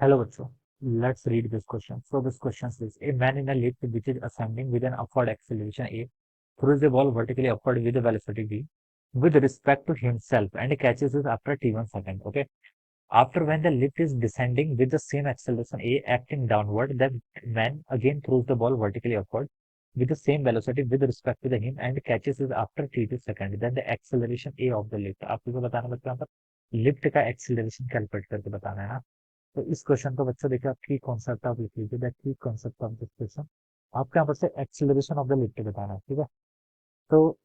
Hello, bachcho. Let's read this question. So this question says, a man in a lift which is ascending with an upward acceleration A throws a ball vertically upward with a velocity V with respect to himself and catches it after t1 second. Okay. After when the lift is descending with the same acceleration A acting downward, the man again throws the ball vertically upward with the same velocity with respect to the him and catches it after t2 second. Then the acceleration A of the lift. आपको तो बताना बच्चों यहाँ पर lift का acceleration calculate करके बताना है ना। तो इस क्वेश्चन को बच्चों देखिए आप की कॉन्सेप्ट आप लिख लीजिए दैट की कॉन्सेप्ट ऑफ दिस क्वेश्चन। आपको यहाँ पर से एक्सेलरेशन ऑफ द लिफ्ट बताना है, ठीक है। तो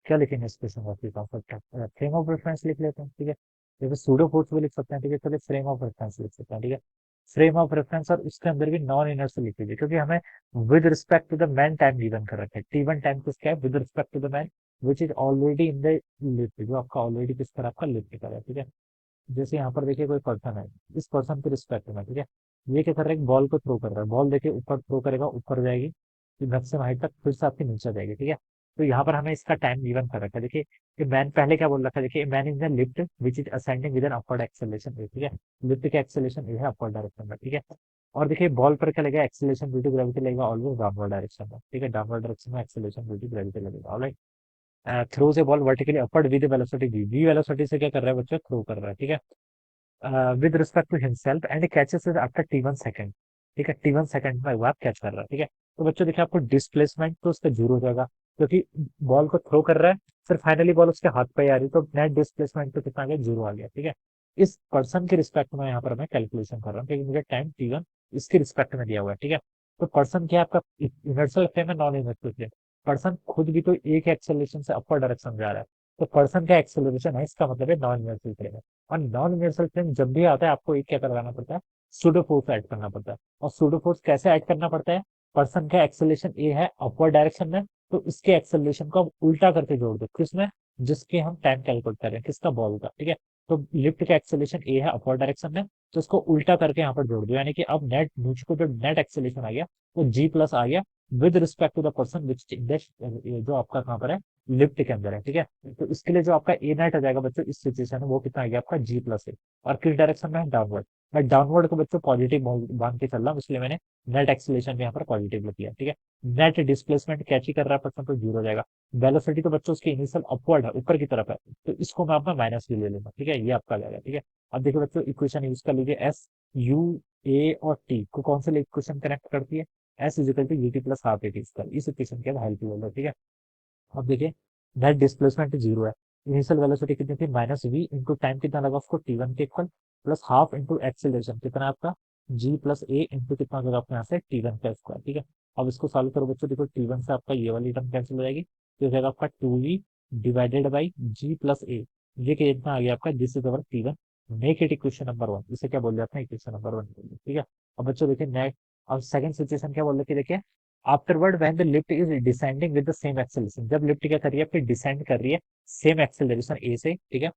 क्या लिखेंगे इस क्वेश्चन का की कॉन्सेप्ट फ्रेम ऑफ रेफरेंस लिख लेते हैं, ठीक है। या फिर सूडो फोर्स भी लिख सकते हैं, ठीक है। चलिए फ्रेम ऑफ रेफरेंस लिख सकते हैं, ठीक है। फ्रेम ऑफ रेफरेंस और उसके अंदर भी नॉन इनर्शियल लिख लीजिए क्योंकि हमें with respect to the man time given कर रखे हैं। टी1 टाइम किसका है with respect to the man which is already in the lift, जो आपका ऑलरेडी किस पर आपका लिफ्ट कर है, ठीक है। जैसे यहाँ पर देखिए कोई पर्सन है, इस पर्सन के रिस्पेक्ट में, ठीक है। ये क्या कर रहा है, बॉल को थ्रो कर रहा है। बॉल देखिए ऊपर थ्रो करेगा, ऊपर जाएगी, फिर मैक्सिमम हाइट तक, फिर से आपके नीचे जाएगी, ठीक है। तो यहाँ पर हमें इसका टाइम गिवन कर रखा है। देखिए कि मैन पहले क्या बोल रखा है, देखिए man is the lift which is ascending with an upward acceleration, ठीक है। लिफ्ट का एक्सेलरेशन ये है अपवर्ड डायरेक्शन में, ठीक है। और देखिए बॉल पर क्या लगेगा, एक्सेलरेशन ड्यू टू ग्रेविटी लगेगा ऑलवेज डाउनवर्ड डायरेक्शन में, ठीक है। डाउनवर्ड डायरेक्शन में एक्सेलरेशन ड्यू टू ग्रेविटी लगेगा, alright. Throws a ball vertically upward with velocity v, v velocity से क्या कर रहा है बच्चों, थ्रो कर रहा है, ठीक है। With respect to himself and catches it after T one second, ठीक है। टी1 सेकंड में वो आप कैच कर रहा है, ठीक है। तो बच्चों देखिए आपको डिस्प्लेसमेंट तो उसका जीरो हो जाएगा क्योंकि बॉल को थ्रो कर रहा है, फिर फाइनली बॉल उसके हाथ पे आ रही है, तो नेट डिस्प्लेसमेंट तो कितना आ गया, जीरो आ गया, ठीक है। इस पर्सन के रिस्पेक्ट में यहाँ पर मैं कैलकुलेशन कर रहा हूँ क्योंकि मुझे टाइम टी1 इसके रिस्पेक्ट में दिया हुआ है, ठीक है। तो पर्सन क्या है आपका, इनर्शियल फ्रेम है नॉन इनर्शियल फ्रेम। पर्सन खुद भी तो एक एक्सेलरेशन से अपर डायरेक्शन जा रहा है, तो पर्सन का एक्सेलरेशन है, इसका मतलब है नॉन इनर्शियल फ्रेम है। और नॉन यूनिवर्सल फ्रेम जब भी आता है आपको एक क्या करवाना पड़ता है, सूडो फोर्स ऐड करना पड़ता है। और सूडो फोर्स कैसे ऐड करना पड़ता है, पर्सन का एक्सेलरेशन ए है अपवर्ड डायरेक्शन में, तो इसके एक्सेलरेशन को आप उल्टा करके जोड़ दो किसमें, जिसके हम टाइम कैलकुलेट कर रहे हैं, किसका, बॉल का, ठीक है। तो लिफ्ट का एक्सेलरेशन ए है अपवर्ड डायरेक्शन में, तो इसको उल्टा करके यहाँ पर जोड़ दो, यानी कि अब नेट नीचे को जो नेट एक्सेलरेशन आ गया वो जी प्लस आ गया with respect to the person which जो आपका कहाँ पर है, लिफ्ट के अंदर है, ठीक है। तो इसके लिए जो आपका ए नेट आ जाएगा बच्चों इस सिचुएशन में वो कितना आ गया आपका जी प्लस है। और किस डायरेक्शन में है, डाउनवर्ड। मैं डाउनवर्ड को बच्चों पॉजिटिव मान के चल रहा हूँ, इसलिए मैंने नेट एक्सेलरेशन यहाँ पर पॉजिटिव लिख दिया, ठीक है। नेट डिस्प्लेसमेंट कैच ही कर रहा है पर्सन, तो जीरो हो जाएगा। वेलोसिटी तो बच्चों उसकी इनिशियल अपवर्ड है, ऊपर की तरफ है, तो इसको मैं अपना माइनस भी ले लूंगा, ठीक है। ये आपका आ जाएगा, ठीक है। अब देखिए बच्चों इक्वेशन यूज कर लीजिए, एस यू ए और टी को कौन से इक्वेशन कनेक्ट करती है, s is equal to u t plus half a t square, इस इक्वेशन के हेल्प ले लो, ठीक है। अब देखिए नेट डिस्प्लेसमेंट जीरो है, इनिशियल वेलोसिटी कितनी थी, माइनस वी इंटू टाइम कितना लगा उसको टी1 के equal, plus half into acceleration कितना है आपका, जी प्लस ए इंटू कितना होगा आपके यहाँ से टी1 का स्क्वायर, ठीक है। अब इसको सॉल्व करो बच्चों, देखो टी1 से आपका ये वाली टर्म कैंसिल हो जाएगी, तो हो जाएगा आपका 2v divided by g plus a, ये कितना आ गया आपका, this is our t one, make it equation number 1, इसे क्या बोल जाते हैं, इक्वेशन नंबर 1, ठीक है। अब बच्चों देखिए नेक्स्ट, अब सेकंड सिचुएशन क्या बोल रहे थे, देखिए afterward when the lift is descending with the same acceleration, जब लिफ्ट क्या कर रही है फिर डिसेंड कर रही है सेम एक्सेलरेशन ए से, ठीक है।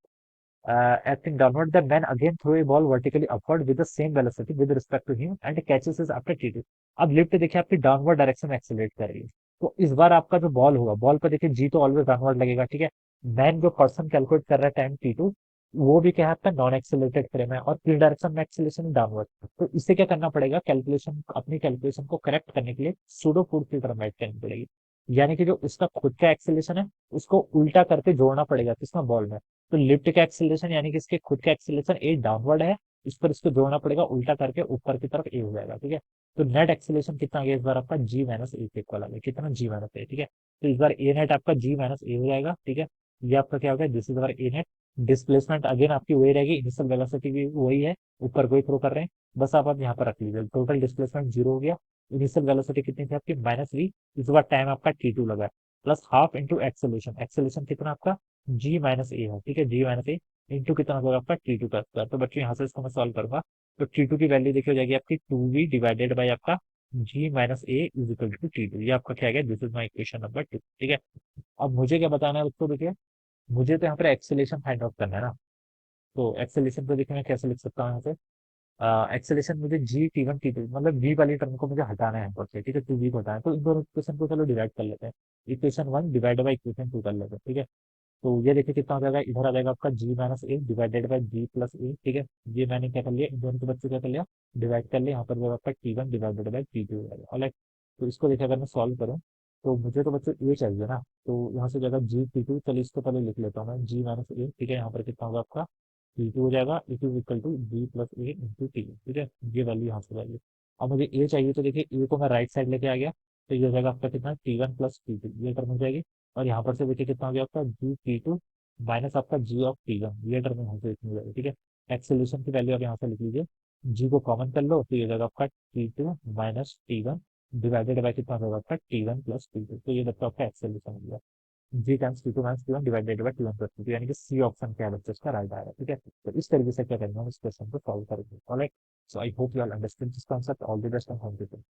acting downward, the man again throw a ball vertically upward with the same velocity with respect to him and catches it after t2। अब लिफ्ट देखिए आपकी डाउनवर्ड डायरेक्शन में एक्सेलरेट कर रही है, तो इस बार आपका जो बॉल होगा, बॉल पर देखिए जी तो ऑलवेज डाउनवर्ड लगेगा, ठीक है। मैन जो पर्सन कैलकुलेट कर रहा है टाइम टी2, वो भी क्या है आपका नॉन एक्सेलरेटेड फ्रेम है और किस डायरेक्शन में एक्सेलरेशन, डाउनवर्ड। तो इसे क्या करना पड़ेगा, कैलकुलेशन, अपनी कैलकुलेशन को करेक्ट करने के लिए सूडो फोर्स की तरफ ऐड करनी पड़ेगी, यानी कि जो उसका खुद का एक्सेलरेशन है उसको उल्टा करके जोड़ना पड़ेगा किसमें, बॉल में। तो लिफ्ट का एक्सेलरेशन यानी कि इसके खुद का एक्सेलरेशन ए डाउनवर्ड है, इस पर इसको जोड़ना पड़ेगा उल्टा करके ऊपर की तरफ ए हो जाएगा, ठीक है। तो नेट एक्सेलरेशन कितना आ गया इस बार आपका, जी माइनस ए के इक्वल आ गया, कितना, जी माइनस ए, ठीक है। तो इस बार ए नेट आपका जी माइनस ए हो जाएगा, ठीक है। ये आपका क्या हो गया, this is bar A net. Displacement again आपकी वही रहेगी, इनिशियल वेलोसिटी भी वही है, ऊपर कोई थ्रो कर रहे हैं, बस आप यहाँ पर रख लीजिए, टोटल डिस्प्लेसमेंट जीरो हो गया। इनिशियल वेलोसिटी कितनी थी आपकी, माइनस वी, इस बार टाइम आपका टी2 लगा है, plus half into acceleration, acceleration कितना आपका, जी माइनस ए है, ठीक है। जी माइनस ए इंटू कितना होगा आपका टी2 का स्क्वायर। तो बच्चों यहाँ से इसको मैं सॉल्व करूंगा, तो टी2 की वैल्यू देखी हो जाएगी आपकी 2v डिवाइडेड बाई आपका g minus a is equal to t two, ये आपका क्या है, this is my equation number 2, ठीक है। अब मुझे क्या बताना है उसको, देखिए मुझे तो यहाँ पर एक्सेलेशन फाइंड आउट करना है ना। तो एक्सेलेशन को देखिए मैं कैसे लिख सकता हूँ यहाँ से, एक्सेलेशन मुझे जी टी1 टी2 मतलब वी वाली टर्म को मुझे हटाना है यहाँ पर से, ठीक है, 2v को हटाना है, तो इन दोनों इक्वेशन को चलो डिवाइड कर लेते हैं, इक्वेशन 1 डिवाइड बाई इक्वेशन 2 कर लेते हैं, ठीक है। तो ये देखिए कितना हो जाएगा, इधर आ जाएगा आपका g minus a divided by g plus a, ठीक है। ये मैंने क्या कर लिया, इन दोनों के बच्चे क्या कर लिया, डिवाइड कर लिया, यहाँ पर जो आपका t one divided by t two हो जाएगा। ऑलराइट, तो इसको देखिए अगर मैं सॉल्व करूँ, तो मुझे तो बच्चों ए चाहिए ना, तो यहाँ से जगह जी टी टू, चलिए इसको पहले लिख लेता हूँ मैं, जी माइनस ए, ठीक है। यहाँ पर कितना होगा आपका, टी टू हो जाएगा, it is equal to g plus a into t, ठीक है। ये वैल्यू यहाँ से जाएगी। अब मुझे ए चाहिए, तो देखिए ए को मैं राइट साइड लेके आ गया, तो ये हो जाएगा आपका कितना, t one plus t two, ये टर्म हो जाएगी। और यहाँ पर से देखिए कितना हो गया आपका, जी टी टू माइनस आपका जी ऑफ टी वन, ये टर्म यहाँ से इतनी हो जाएगी, ठीक है। एक्स सोल्यूशन की वैल्यू आप यहाँ से लिख लीजिए, जी को कॉमन कर लो, तो ये हो जाएगा आपका t two minus t one divided by कितना होगा आपका t one plus t two, तो ये बच्चा आपका एक्स सोल्यूशन हो गया। G times t two minus t one divided by t one plus t two, यानी कि सी ऑप्शन क्या है बच्चों इसका राइट आएगा, ठीक है। तो इस तरीके से क्या करेंगे हम इस क्वेश्चन को सॉल्व करेंगे। Alright, so I hope you all understand this concept. All the best and thank you.